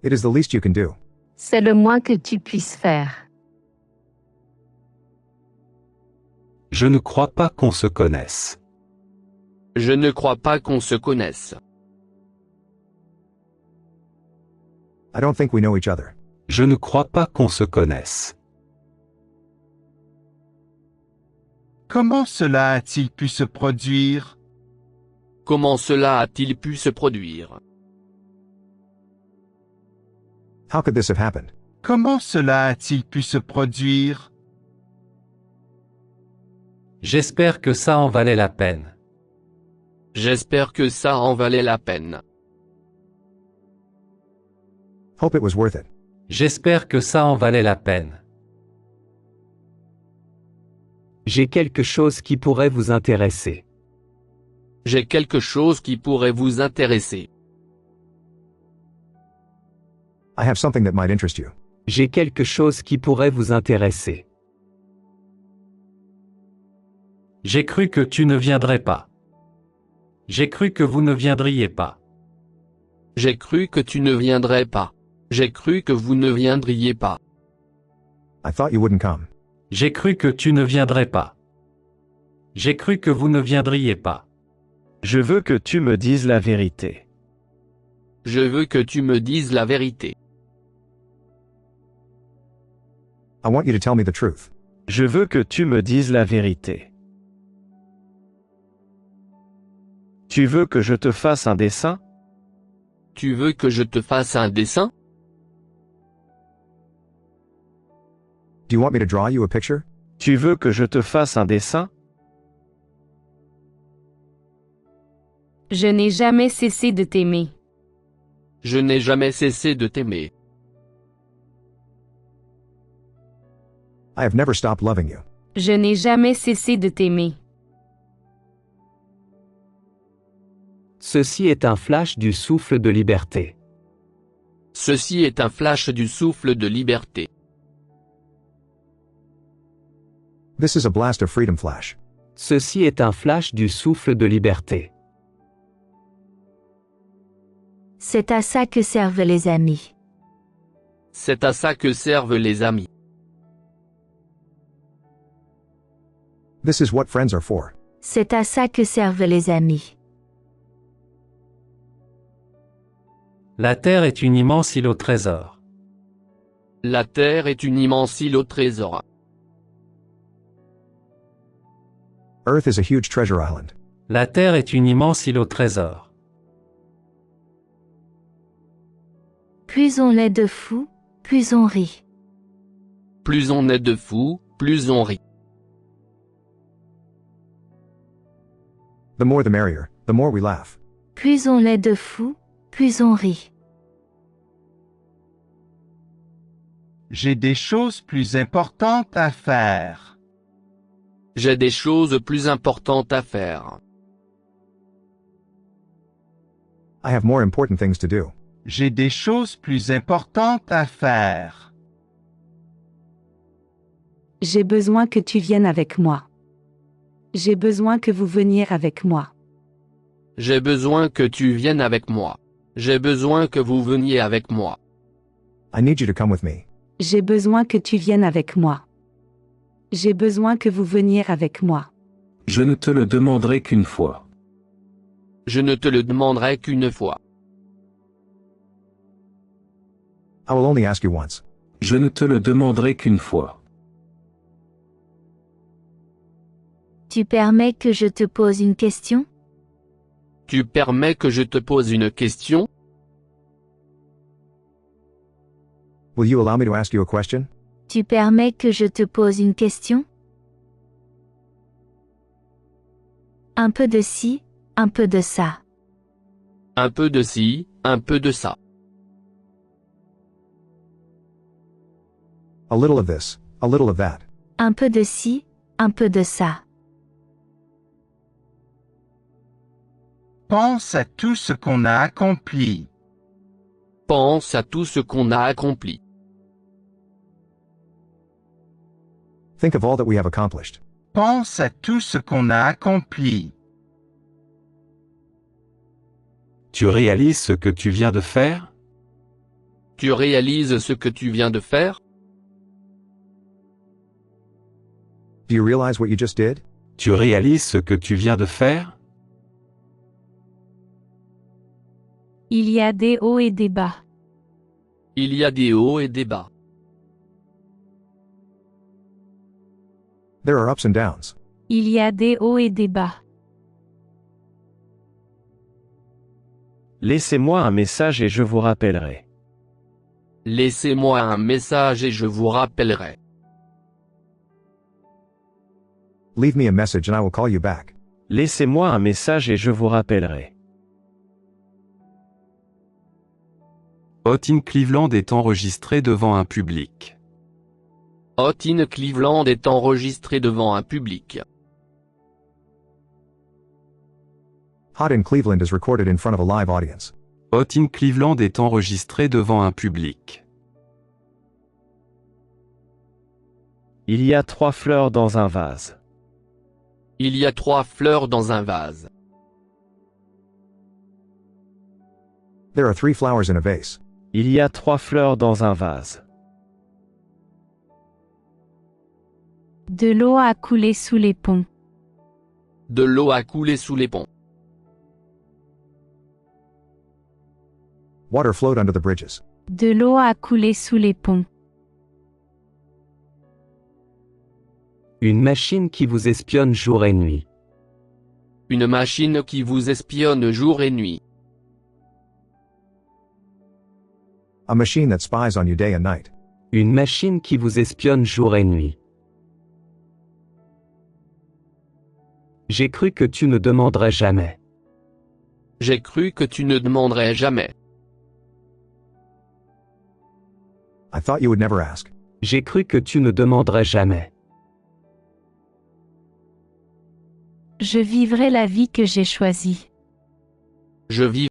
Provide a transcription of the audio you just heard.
It is the least you can do. C'est le moins que tu puisses faire. Je ne crois pas qu'on se connaisse. Je ne crois pas qu'on se connaisse. I don't think we know each other. Je ne crois pas qu'on se connaisse. Comment cela a-t-il pu se produire? Comment cela a-t-il pu se produire? How could this have happened? Comment cela a-t-il pu se produire? J'espère que ça en valait la peine. J'espère que ça en valait la peine. Hope it was worth it. J'espère que ça en valait la peine. J'ai quelque chose qui pourrait vous intéresser. J'ai quelque chose qui pourrait vous intéresser. I have something that might interest you. J'ai quelque chose qui pourrait vous intéresser. J'ai cru que tu ne viendrais pas. J'ai cru que vous ne viendriez pas. J'ai cru que tu ne viendrais pas. J'ai cru que vous ne viendriez pas. I thought you wouldn't come. J'ai cru que tu ne viendrais pas. J'ai cru que vous ne viendriez pas. Je veux que tu me dises la vérité. Je veux que tu me dises la vérité. I want you to tell me the truth. Je veux que tu me dises la vérité. Tu veux que je te fasse un dessin? Tu veux que je te fasse un dessin? Do you want me to draw you a picture? Tu veux que je te fasse un dessin? Je n'ai jamais cessé de t'aimer. Je n'ai jamais cessé de t'aimer. I have never stopped loving you. Je n'ai jamais cessé de t'aimer. Ceci est un flash du souffle de liberté. Ceci est un flash du souffle de liberté. This is a blast of freedom flash. Ceci est un flash du souffle de liberté. C'est à ça que servent les amis. C'est à ça que servent les amis. This is what friends are for. C'est à ça que servent les amis. La Terre est une immense île au trésor. La Terre est une immense île au trésor. Earth is a huge treasure island. La Terre est une immense île au trésor. Plus on est de fous, plus on rit. Plus on est de fous, plus on rit. The more the merrier, the more we laugh. Plus on est de fous, plus on rit. J'ai des choses plus importantes à faire. J'ai des choses plus importantes à faire. I have more important things to do. J'ai des choses plus importantes à faire. J'ai besoin que tu viennes avec moi. J'ai besoin que vous veniez avec moi. J'ai besoin que tu viennes avec moi. J'ai besoin que vous veniez avec moi. I need you to come with me. J'ai besoin que tu viennes avec moi. J'ai besoin que vous veniez avec moi. Je ne te le demanderai qu'une fois. Je ne te le demanderai qu'une fois. I will only ask you once. Je ne te le demanderai qu'une fois. Tu permets que je te pose une question? Tu permets que je te pose une question? Will you allow me to ask you a question? Tu permets que je te pose une question? Un peu de ci, un peu de ça. Un peu de ci, un peu de ça. A little of this, a little of that. Un peu de ci, un peu de ça. Pense à tout ce qu'on a accompli. Pense à tout ce qu'on a accompli. Think of all that we have accomplished. Pense à tout ce qu'on a accompli. Tu réalises ce que tu viens de faire? Tu réalises ce que tu viens de faire? Do you realize what you just did? Tu réalises ce que tu viens de faire? Il y a des hauts et des bas. Il y a des hauts et des bas. There are ups and downs. Il y a des hauts et des bas. Laissez-moi un message et je vous rappellerai. Laissez-moi un message et je vous rappellerai. Leave me a message and I will call you back. Laissez-moi un message et je vous rappellerai. Hot in Cleveland est enregistré devant un public. Hot in Cleveland est enregistré devant un public. Hot in Cleveland is recorded in front of a live audience. Hot in Cleveland est enregistré devant un public. Il y a 3 fleurs dans un vase. Il y a 3 fleurs dans un vase. There are 3 flowers in a vase. Il y a 3 fleurs dans un vase. De l'eau a coulé sous les ponts. De l'eau a coulé sous les ponts. Water flowed under the bridges. De l'eau a coulé sous les ponts. Une machine qui vous espionne jour et nuit. Une machine qui vous espionne jour et nuit. A machine that spies on you day and night. Une machine qui vous espionne jour et nuit. J'ai cru que tu ne demanderais jamais. J'ai cru que tu ne demanderais jamais. I thought you would never ask. J'ai cru que tu ne demanderais jamais. Je vivrai la vie que j'ai choisie. Je vis